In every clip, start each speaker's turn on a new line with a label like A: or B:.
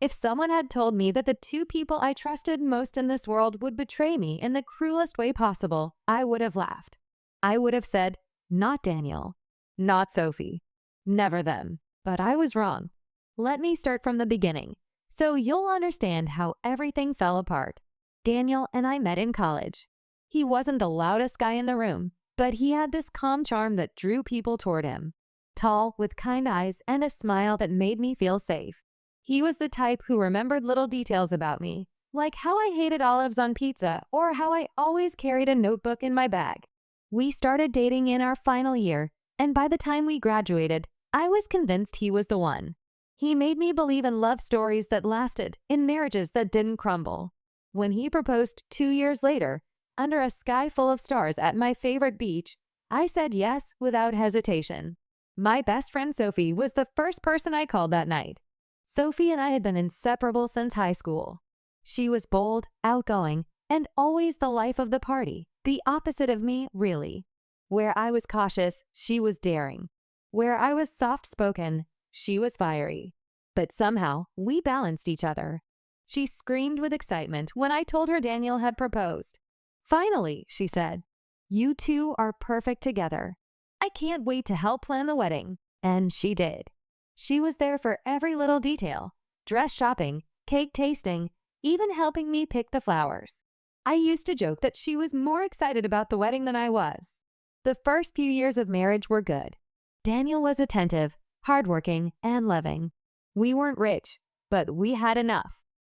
A: If someone had told me that the two people I trusted most in this world would betray me in the cruelest way possible, I would have laughed. I would have said, not Daniel, not Sophie, never them. But I was wrong. Let me start from the beginning, so you'll understand how everything fell apart. Daniel and I met in college. He wasn't the loudest guy in the room, but he had this calm charm that drew people toward him. Tall, with kind eyes and a smile that made me feel safe. He was the type who remembered little details about me, like how I hated olives on pizza or how I always carried a notebook in my bag. We started dating in our final year, and by the time we graduated, I was convinced he was the one. He made me believe in love stories that lasted, in marriages that didn't crumble. When he proposed 2 years later, under a sky full of stars at my favorite beach, I said yes without hesitation. My best friend Sophie was the first person I called that night. Sophie and I had been inseparable since high school. She was bold, outgoing, and always the life of the party, the opposite of me, really. Where I was cautious, she was daring. Where I was soft-spoken, she was fiery. But somehow, we balanced each other. She screamed with excitement when I told her Daniel had proposed. Finally, she said, you two are perfect together. I can't wait to help plan the wedding. And she did. She was there for every little detail, dress shopping, cake tasting, even helping me pick the flowers. I used to joke that she was more excited about the wedding than I was. The first few years of marriage were good. Daniel was attentive, hardworking, and loving. We weren't rich, but we had enough.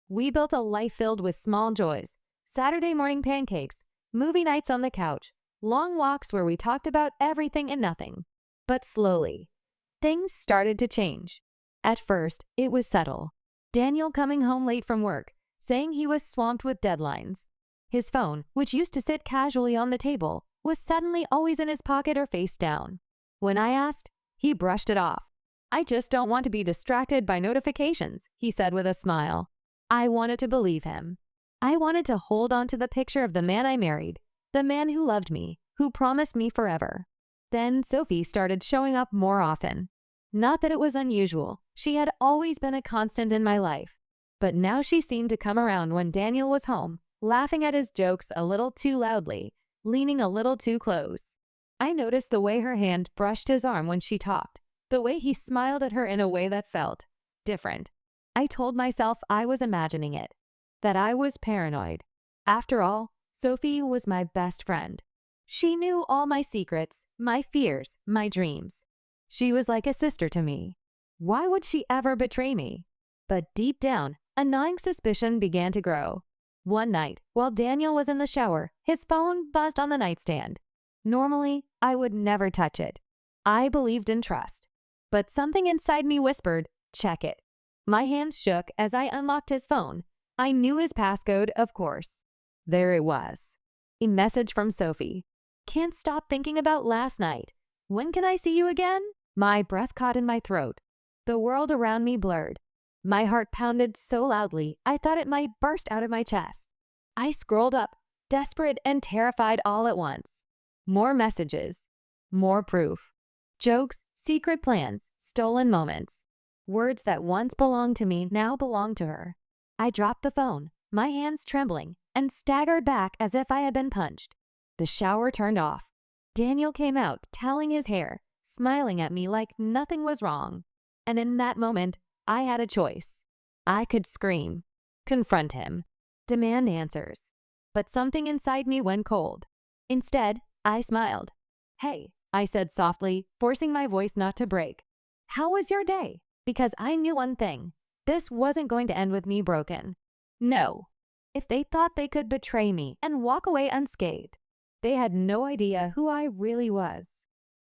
A: We built a life filled with small joys, Saturday morning pancakes, movie nights on the couch, long walks where we talked about everything and nothing. But slowly, things started to change. At first, it was subtle. Daniel coming home late from work, saying he was swamped with deadlines. His phone, which used to sit casually on the table, was suddenly always in his pocket or face down. When I asked, he brushed it off. I just don't want to be distracted by notifications, he said with a smile. I wanted to believe him. I wanted to hold on to the picture of the man I married, the man who loved me, who promised me forever. Then Sophie started showing up more often. Not that it was unusual. She had always been a constant in my life. But now she seemed to come around when Daniel was home, laughing at his jokes a little too loudly, leaning a little too close. I noticed the way her hand brushed his arm when she talked, the way he smiled at her in a way that felt different. I told myself I was imagining it, that I was paranoid. After all, Sophie was my best friend. She knew all my secrets, my fears, my dreams. She was like a sister to me. Why would she ever betray me? But deep down, a gnawing suspicion began to grow. One night, while Daniel was in the shower, his phone buzzed on the nightstand. Normally, I would never touch it. I believed in trust. But something inside me whispered, check it. My hands shook as I unlocked his phone. I knew his passcode, of course. There it was. A message from Sophie. Can't stop thinking about last night. When can I see you again? My breath caught in my throat. The world around me blurred. My heart pounded so loudly, I thought it might burst out of my chest. I scrolled up, desperate and terrified all at once. More messages. More proof. Jokes, secret plans, stolen moments. Words that once belonged to me now belonged to her. I dropped the phone, my hands trembling, and staggered back as if I had been punched. The shower turned off. Daniel came out, toweling his hair, smiling at me like nothing was wrong. And in that moment, I had a choice. I could scream, confront him, demand answers. But something inside me went cold. Instead, I smiled. Hey, I said softly, forcing my voice not to break. How was your day? Because I knew one thing. This wasn't going to end with me broken. No. If they thought they could betray me and walk away unscathed, they had no idea who I really was.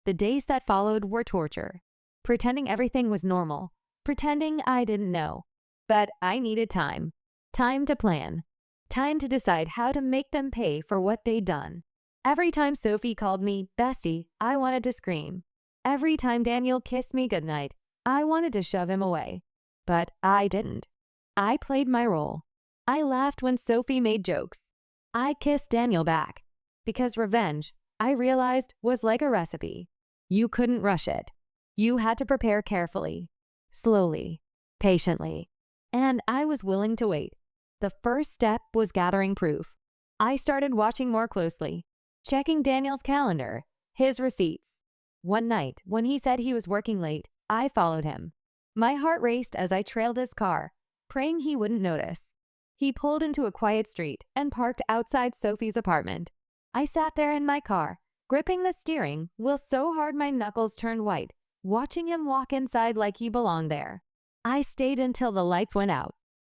A: The days that followed were torture. Pretending everything was normal. Pretending I didn't know. But I needed time. Time to plan. Time to decide how to make them pay for what they'd done. Every time Sophie called me bestie, I wanted to scream. Every time Daniel kissed me goodnight, I wanted to shove him away. But I didn't. I played my role. I laughed when Sophie made jokes. I kissed Daniel back. Because revenge, I realized, was like a recipe. You couldn't rush it. You had to prepare carefully, slowly, patiently. and I was willing to wait. The first step was gathering proof. I started watching more closely, checking Daniel's calendar, his receipts. One night, when he said he was working late, I followed him. My heart raced as I trailed his car, praying he wouldn't notice. He pulled into a quiet street and parked outside Sophie's apartment. I sat there in my car, gripping the steering wheel so hard my knuckles turned white, watching him walk inside like he belonged there. I stayed until the lights went out,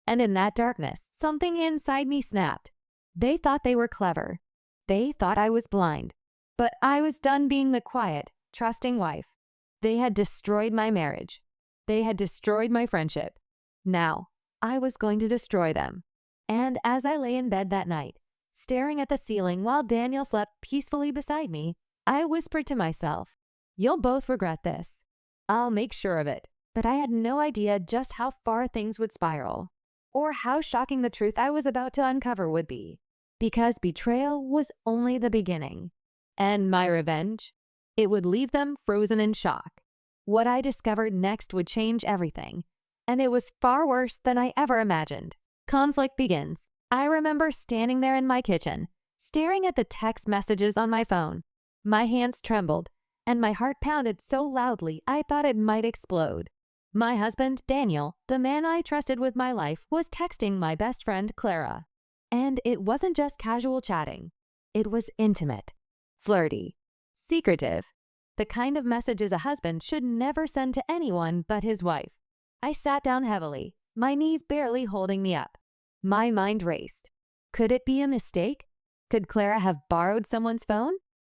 A: and in that darkness, something inside me snapped. They thought they were clever. They thought I was blind. But I was done being the quiet, trusting wife. They had destroyed my marriage. They had destroyed my friendship. Now, I was going to destroy them. And as I lay in bed that night, staring at the ceiling while Daniel slept peacefully beside me, I whispered to myself, "You'll both regret this. I'll make sure of it." But I had no idea just how far things would spiral, or how shocking the truth I was about to uncover would be. Because betrayal was only the beginning. And my revenge? It would leave them frozen in shock. What I discovered next would change everything, and it was far worse than I ever imagined. Conflict begins. I remember standing there in my kitchen, staring at the text messages on my phone. My hands trembled, and my heart pounded so loudly I thought it might explode. My husband, Daniel, the man I trusted with my life, was texting my best friend, Clara. And it wasn't just casual chatting. It was intimate, flirty, secretive, the kind of messages a husband should never send to anyone but his wife. I sat down heavily, my knees barely holding me up. My mind raced. Could it be a mistake? Could Clara have borrowed someone's phone?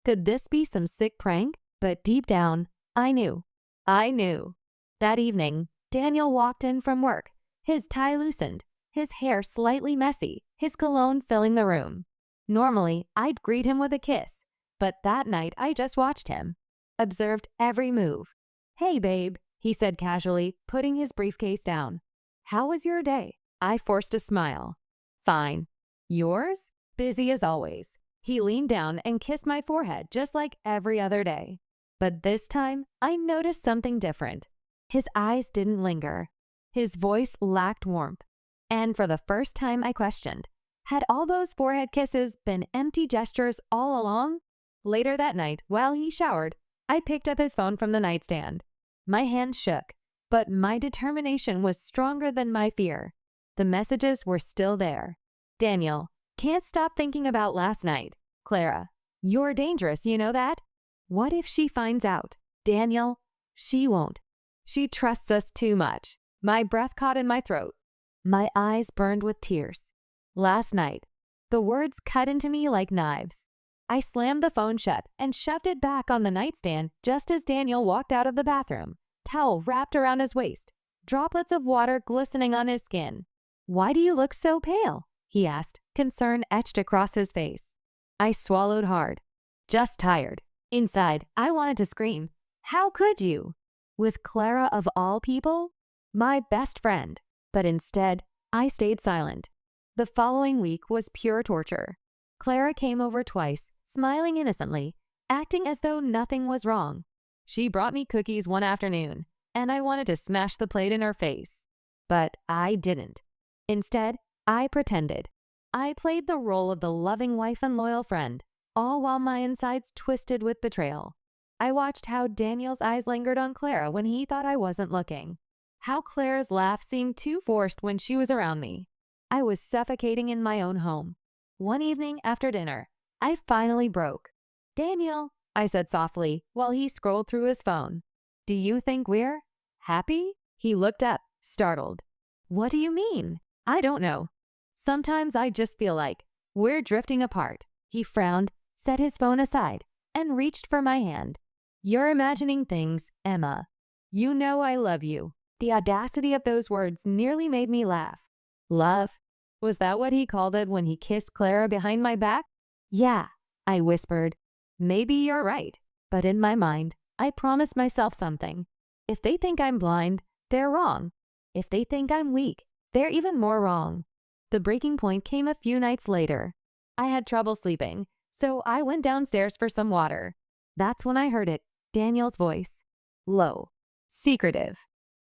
A: Could this be some sick prank? But deep down, I knew. I knew. That evening, Daniel walked in from work, his tie loosened, his hair slightly messy, his cologne filling the room. Normally, I'd greet him with a kiss, but that night I just watched him, observed every move. "Hey, babe," he said casually, putting his briefcase down. "How was your day?" I forced a smile. "Fine. Yours?" "Busy as always." He leaned down and kissed my forehead just like every other day. But this time, I noticed something different. His eyes didn't linger. His voice lacked warmth. And for the first time, I questioned, had all those forehead kisses been empty gestures all along? Later that night, while he showered, I picked up his phone from the nightstand. My hand shook, but my determination was stronger than my fear. The messages were still there. "Daniel, can't stop thinking about last night. Clara, you're dangerous, you know that? What if she finds out? Daniel, she won't. She trusts us too much." My breath caught in my throat. My eyes burned with tears. Last night, the words cut into me like knives. I slammed the phone shut and shoved it back on the nightstand just as Daniel walked out of the bathroom, towel wrapped around his waist, droplets of water glistening on his skin. "Why do you look so pale?" he asked, concern etched across his face. I swallowed hard. "Just tired." Inside, I wanted to scream. How could you? With Clara of all people? My best friend. But instead, I stayed silent. The following week was pure torture. Clara came over twice, smiling innocently, acting as though nothing was wrong. She brought me cookies one afternoon, and I wanted to smash the plate in her face. But I didn't. Instead, I pretended. I played the role of the loving wife and loyal friend, all while my insides twisted with betrayal. I watched how Daniel's eyes lingered on Clara when he thought I wasn't looking. How Clara's laugh seemed too forced when she was around me. I was suffocating in my own home. One evening after dinner, I finally broke. "Daniel," I said softly while he scrolled through his phone. "Do you think we're happy?" He looked up, startled. "What do you mean?" "I don't know. Sometimes I just feel like we're drifting apart." He frowned, set his phone aside, and reached for my hand. "You're imagining things, Emma. You know I love you." The audacity of those words nearly made me laugh. Love? Was that what he called it when he kissed Clara behind my back? "Yeah," I whispered. "Maybe you're right." But in my mind, I promised myself something. If they think I'm blind, they're wrong. If they think I'm weak, they're even more wrong. The breaking point came a few nights later. I had trouble sleeping, so I went downstairs for some water. That's when I heard it, Daniel's voice. Low, secretive,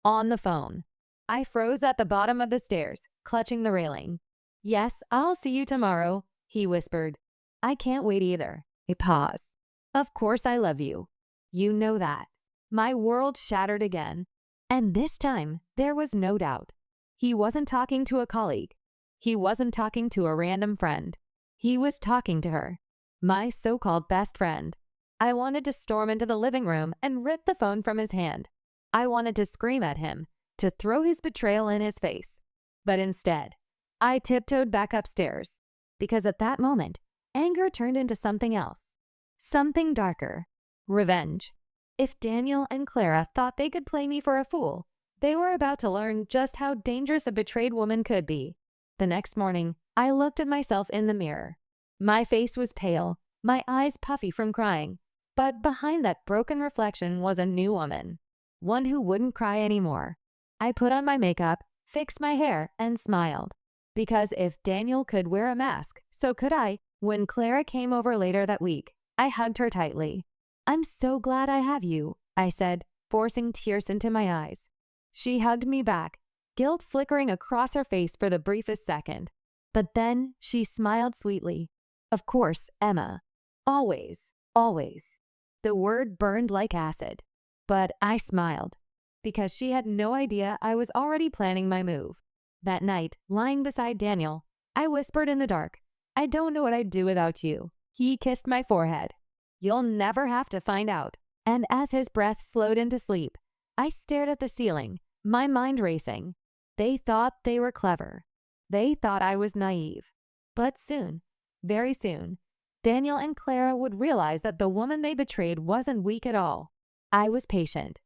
A: on the phone. I froze at the bottom of the stairs, clutching the railing. Yes, I'll see you tomorrow, he whispered. I can't wait either. A pause. Of course I love you. You know that. My world shattered again. And this time, there was no doubt. He wasn't talking to a colleague. He wasn't talking to a random friend. He was talking to her, my so-called best friend. I wanted to storm into the living room and rip the phone from his hand. I wanted to scream at him, to throw his betrayal in his face. But instead, I tiptoed back upstairs, because at that moment, anger turned into something else. Something darker. Revenge. If Daniel and Clara thought they could play me for a fool, they were about to learn just how dangerous a betrayed woman could be. The next morning, I looked at myself in the mirror. My face was pale, my eyes puffy from crying, but behind that broken reflection was a new woman, one who wouldn't cry anymore. I put on my makeup, fixed my hair, and smiled. Because if Daniel could wear a mask, so could I. When Clara came over later that week, I hugged her tightly. I'm so glad I have you, I said, forcing tears into my eyes. She hugged me back, guilt flickering across her face for the briefest second. But then she smiled sweetly. Of course, Emma. Always, always. The word burned like acid. But I smiled, because she had no idea I was already planning my move. That night, lying beside Daniel, I whispered in the dark, I don't know what I'd do without you. He kissed my forehead. You'll never have to find out. And as his breath slowed into sleep, I stared at the ceiling, my mind racing. They thought they were clever. They thought I was naive. But soon, very soon, Daniel and Clara would realize that the woman they betrayed wasn't weak at all. I was patient.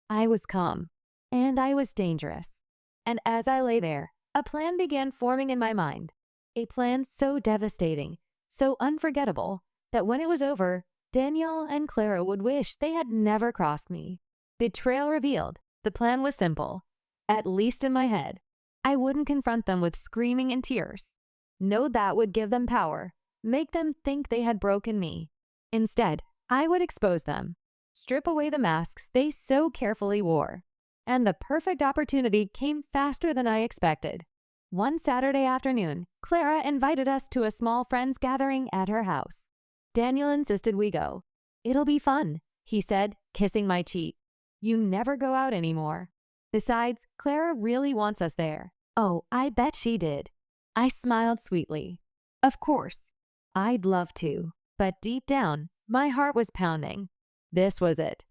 A: I was calm. And I was dangerous. And as I lay there, a plan began forming in my mind. A plan so devastating, so unforgettable, that when it was over, Daniel and Clara would wish they had never crossed me. Betrayal revealed. The plan was simple. At least in my head. I wouldn't confront them with screaming and tears. No, that would give them power, make them think they had broken me. Instead, I would expose them, strip away the masks they so carefully wore. And the perfect opportunity came faster than I expected. One Saturday afternoon, Clara invited us to a small friends gathering at her house. Daniel insisted we go. It'll be fun, he said, kissing my cheek. You never go out anymore. Besides, Clara really wants us there. Oh, I bet she did. I smiled sweetly. Of course. I'd love to. But deep down, my heart was pounding. This was it.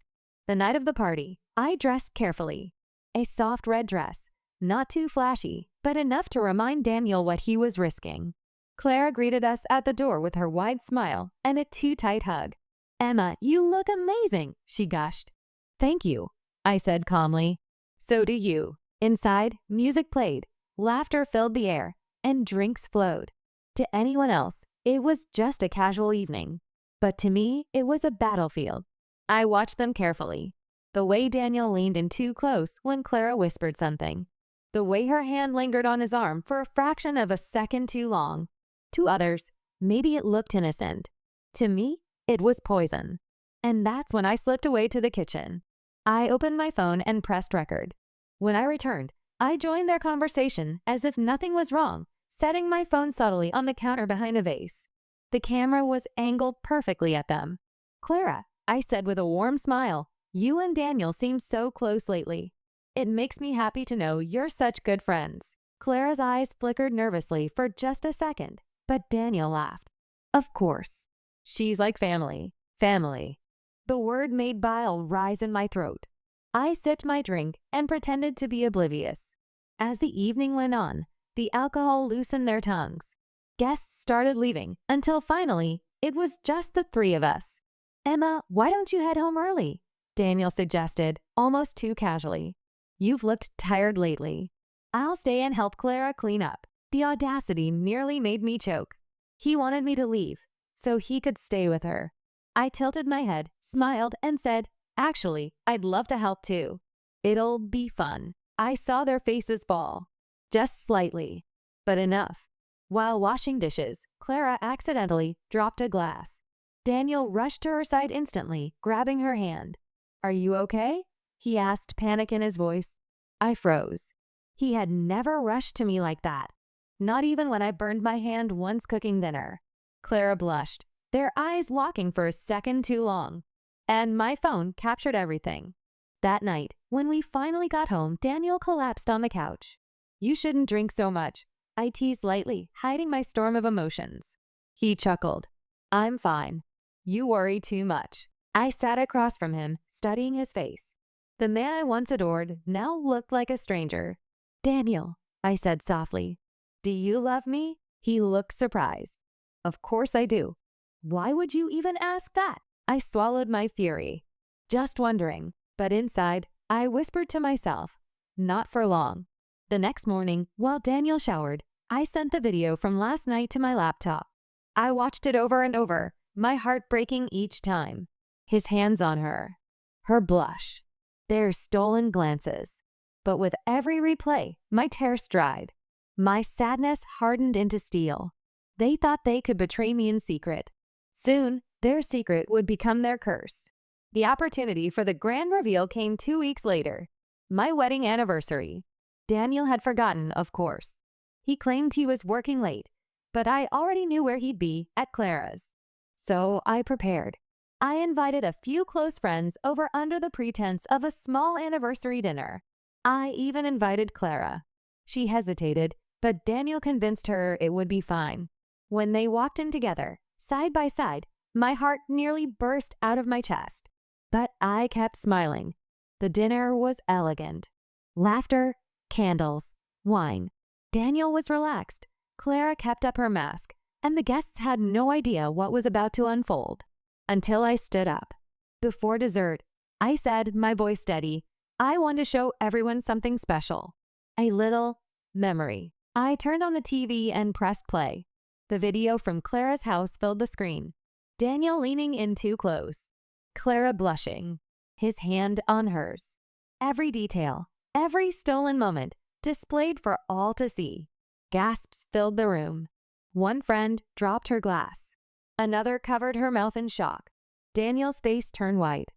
A: The night of the party, I dressed carefully. A soft red dress, not too flashy, but enough to remind Daniel what he was risking. Clara greeted us at the door with her wide smile and a too-tight hug. Emma, you look amazing, she gushed. Thank you, I said calmly. So do you. Inside, music played, laughter filled the air, and drinks flowed. To anyone else, it was just a casual evening. But to me, it was a battlefield. I watched them carefully. The way Daniel leaned in too close when Clara whispered something. The way her hand lingered on his arm for a fraction of a second too long. To others, maybe it looked innocent. To me, it was poison. And that's when I slipped away to the kitchen. I opened my phone and pressed record. When I returned, I joined their conversation as if nothing was wrong, setting my phone subtly on the counter behind a vase. The camera was angled perfectly at them. Clara, I said with a warm smile, you and Daniel seem so close lately. It makes me happy to know you're such good friends. Clara's eyes flickered nervously for just a second, but Daniel laughed. Of course. She's like family. Family. The word made bile rise in my throat. I sipped my drink and pretended to be oblivious. As the evening went on, the alcohol loosened their tongues. Guests started leaving until finally, it was just the three of us. Emma, why don't you head home early? Daniel suggested, almost too casually. You've looked tired lately. I'll stay and help Clara clean up. The audacity nearly made me choke. He wanted me to leave, so he could stay with her. I tilted my head, smiled, and said, actually, I'd love to help too. It'll be fun. I saw their faces fall. Just slightly, but enough. While washing dishes, Clara accidentally dropped a glass. Daniel rushed to her side instantly, grabbing her hand. Are you okay? He asked, panic in his voice. I froze. He had never rushed to me like that. Not even when I burned my hand once cooking dinner. Clara blushed, their eyes locking for a second too long. And my phone captured everything. That night, when we finally got home, Daniel collapsed on the couch. "You shouldn't drink so much," I teased lightly, hiding my storm of emotions. He chuckled. "I'm fine. You worry too much." I sat across from him, studying his face. The man I once adored now looked like a stranger. "Daniel," I said softly, "do you love me?" He looked surprised. "Of course I do. Why would you even ask that?" I swallowed my fury. "Just wondering." But inside, I whispered to myself, "Not for long." The next morning, while Daniel showered, I sent the video from last night to my laptop. I watched it over and over, my heart breaking each time. His hands on her, her blush, their stolen glances. But with every replay, my tears dried. My sadness hardened into steel. They thought they could betray me in secret. Soon, their secret would become their curse. The opportunity for the grand reveal came 2 weeks later, my wedding anniversary. Daniel had forgotten, of course. He claimed he was working late, but I already knew where he'd be, at Clara's. So I prepared. I invited a few close friends over under the pretense of a small anniversary dinner. I even invited Clara. She hesitated, but Daniel convinced her it would be fine. When they walked in together, side by side, my heart nearly burst out of my chest. But I kept smiling. The dinner was elegant. Laughter, candles, wine. Daniel was relaxed. Clara kept up her mask, and the guests had no idea what was about to unfold. Until I stood up. Before dessert, I said, my voice steady, I want to show everyone something special. A little memory. I turned on the TV and pressed play. The video from Clara's house filled the screen. Daniel leaning in too close. Clara blushing. His hand on hers. Every detail, every stolen moment, displayed for all to see. Gasps filled the room. One friend dropped her glass. Another covered her mouth in shock. Daniel's face turned white.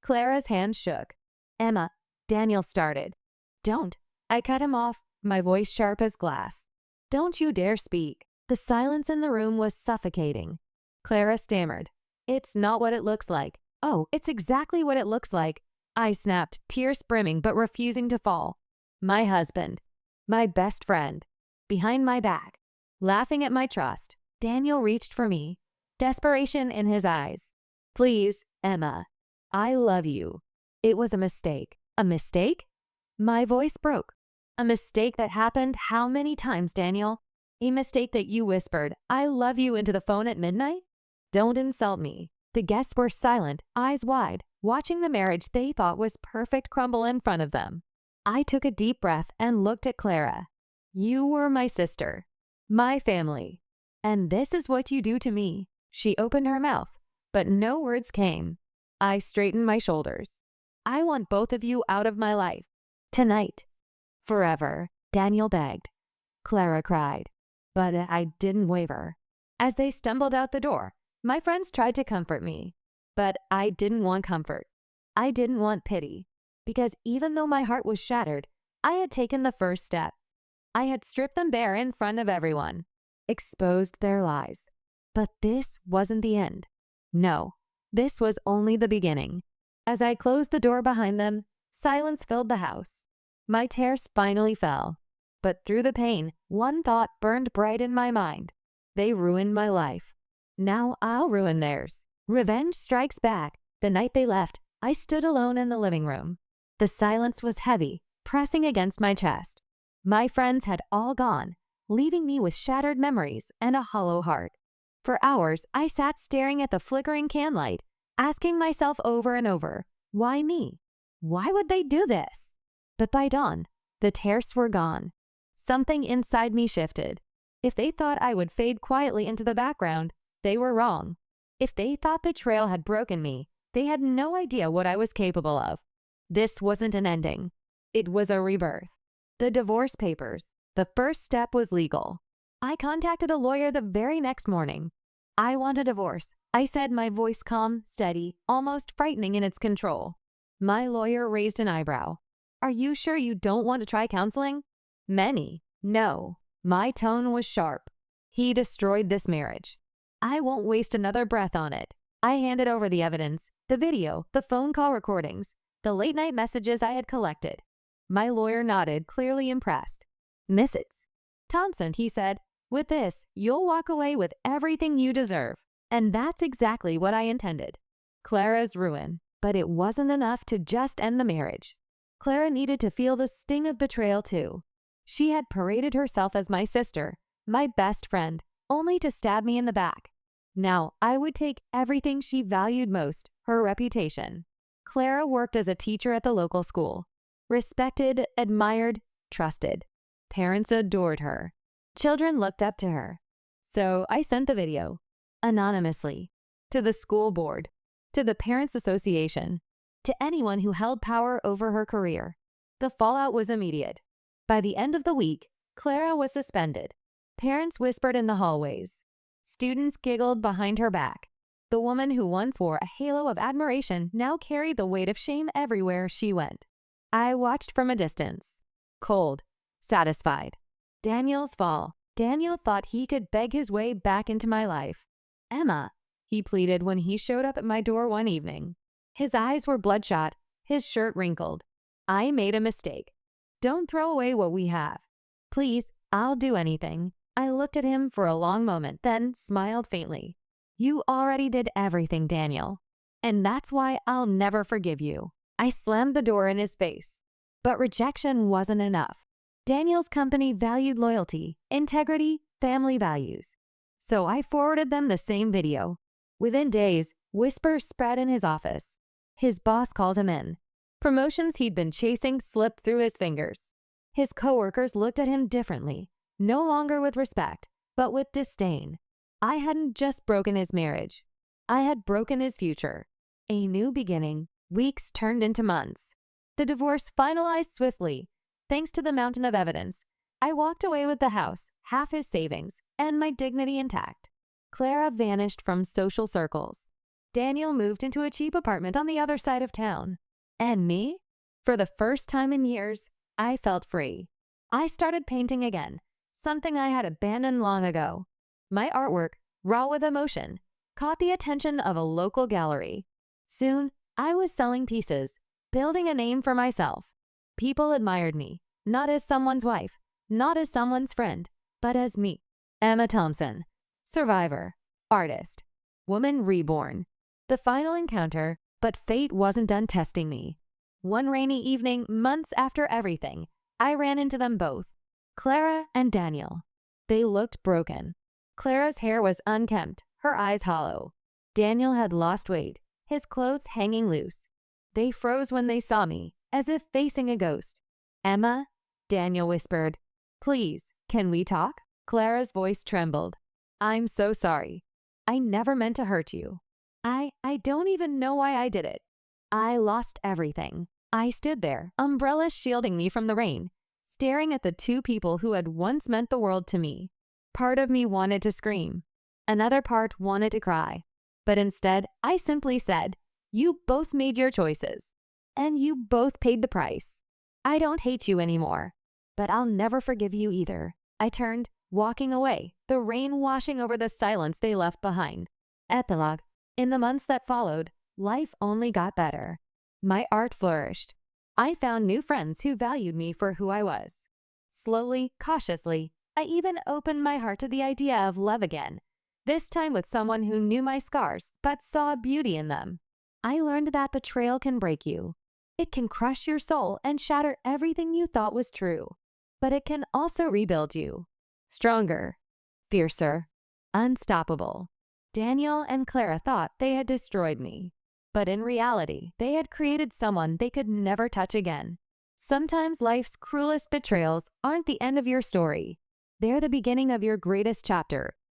A: Clara's hand shook. "Emma," Daniel started. "Don't." I cut him off, my voice sharp as glass. "Don't you dare speak." The silence in the room was suffocating. Clara stammered. "It's not what it looks like." "Oh, it's exactly what it looks like." I snapped, tears brimming but refusing to fall. My husband. My best friend. Behind my back. Laughing at my trust. Daniel reached for me. Desperation in his eyes. "Please, Emma. I love you." It was a mistake. A mistake? My voice broke. "A mistake that happened how many times, Daniel? A mistake that you whispered, 'I love you' into the phone at midnight? Don't insult me." The guests were silent, eyes wide, watching the marriage they thought was perfect crumble in front of them. I took a deep breath and looked at Clara. "You were my sister. My family. And this is what you do to me." She opened her mouth, but no words came. I straightened my shoulders. "I want both of you out of my life. Tonight. Forever," Daniel begged. Clara cried. But I didn't waver. As they stumbled out the door, my friends tried to comfort me. But I didn't want comfort. I didn't want pity. Because even though my heart was shattered, I had taken the first step. I had stripped them bare in front of everyone. Exposed their lies. But this wasn't the end. No, this was only the beginning. As I closed the door behind them, silence filled the house. My tears finally fell. But through the pain, one thought burned bright in my mind. They ruined my life. Now I'll ruin theirs. Revenge strikes back. The night they left, I stood alone in the living room. The silence was heavy, pressing against my chest. My friends had all gone, leaving me with shattered memories and a hollow heart. For hours, I sat staring at the flickering candlelight, asking myself over and over, why me? Why would they do this? But by dawn, the tears were gone. Something inside me shifted. If they thought I would fade quietly into the background, they were wrong. If they thought betrayal had broken me, they had no idea what I was capable of. This wasn't an ending. It was a rebirth. The divorce papers. The first step was legal. I contacted a lawyer the very next morning. "I want a divorce," I said, my voice calm, steady, almost frightening in its control. My lawyer raised an eyebrow. "Are you sure you don't want to try counseling?" Many. No. My tone was sharp. He destroyed this marriage. I won't waste another breath on it. I handed over the evidence, the video, the phone call recordings, the late-night messages I had collected. My lawyer nodded, clearly impressed. Mrs. Thompson, he said, with this, you'll walk away with everything you deserve. And that's exactly what I intended. Clara's ruin. But it wasn't enough to just end the marriage. Clara needed to feel the sting of betrayal too. She had paraded herself as my sister, my best friend, only to stab me in the back. Now, I would take everything she valued most, her reputation. Clara worked as a teacher at the local school. Respected, admired, trusted. Parents adored her. Children looked up to her. So I sent the video, anonymously, to the school board, to the Parents Association, to anyone who held power over her career. The fallout was immediate. By the end of the week, Clara was suspended. Parents whispered in the hallways. Students giggled behind her back. The woman who once wore a halo of admiration now carried the weight of shame everywhere she went. I watched from a distance, cold, satisfied. Daniel's fall. Daniel thought he could beg his way back into my life. Emma, he pleaded when he showed up at my door one evening. His eyes were bloodshot, his shirt wrinkled. I made a mistake. Don't throw away what we have. Please, I'll do anything. I looked at him for a long moment, then smiled faintly. You already did everything, Daniel. And that's why I'll never forgive you. I slammed the door in his face. But rejection wasn't enough. Daniel's company valued loyalty, integrity, family values. So I forwarded them the same video. Within days, whispers spread in his office. His boss called him in. Promotions he'd been chasing slipped through his fingers. His coworkers looked at him differently, no longer with respect, but with disdain. I hadn't just broken his marriage. I had broken his future. A new beginning. Weeks turned into months. The divorce finalized swiftly. Thanks to the mountain of evidence, I walked away with the house, half his savings, and my dignity intact. Clara vanished from social circles. Daniel moved into a cheap apartment on the other side of town. And me? For the first time in years, I felt free. I started painting again, something I had abandoned long ago. My artwork, raw with emotion, caught the attention of a local gallery. Soon, I was selling pieces, building a name for myself. People admired me, not as someone's wife, not as someone's friend, but as me. Emma Thompson, survivor, artist, woman reborn. The final encounter, but fate wasn't done testing me. One rainy evening, months after everything, I ran into them both, Clara and Daniel. They looked broken. Clara's hair was unkempt, her eyes hollow. Daniel had lost weight, his clothes hanging loose. They froze when they saw me, as if facing a ghost. Emma, Daniel whispered, please, can we talk? Clara's voice trembled. I'm so sorry. I never meant to hurt you. I don't even know why I did it. I lost everything. I stood there, umbrellas shielding me from the rain, staring at the two people who had once meant the world to me. Part of me wanted to scream. Another part wanted to cry. But instead, I simply said, you both made your choices. And you both paid the price. I don't hate you anymore. But I'll never forgive you either. I turned, walking away, the rain washing over the silence they left behind. Epilogue. In the months that followed, life only got better. My art flourished. I found new friends who valued me for who I was. Slowly, cautiously, I even opened my heart to the idea of love again, this time with someone who knew my scars but saw beauty in them. I learned that betrayal can break you. It can crush your soul and shatter everything you thought was true. But it can also rebuild you. Stronger, fiercer, unstoppable. Daniel and Clara thought they had destroyed me. But in reality, they had created someone they could never touch again. Sometimes life's cruelest betrayals aren't the end of your story. They're the beginning of your greatest chapter.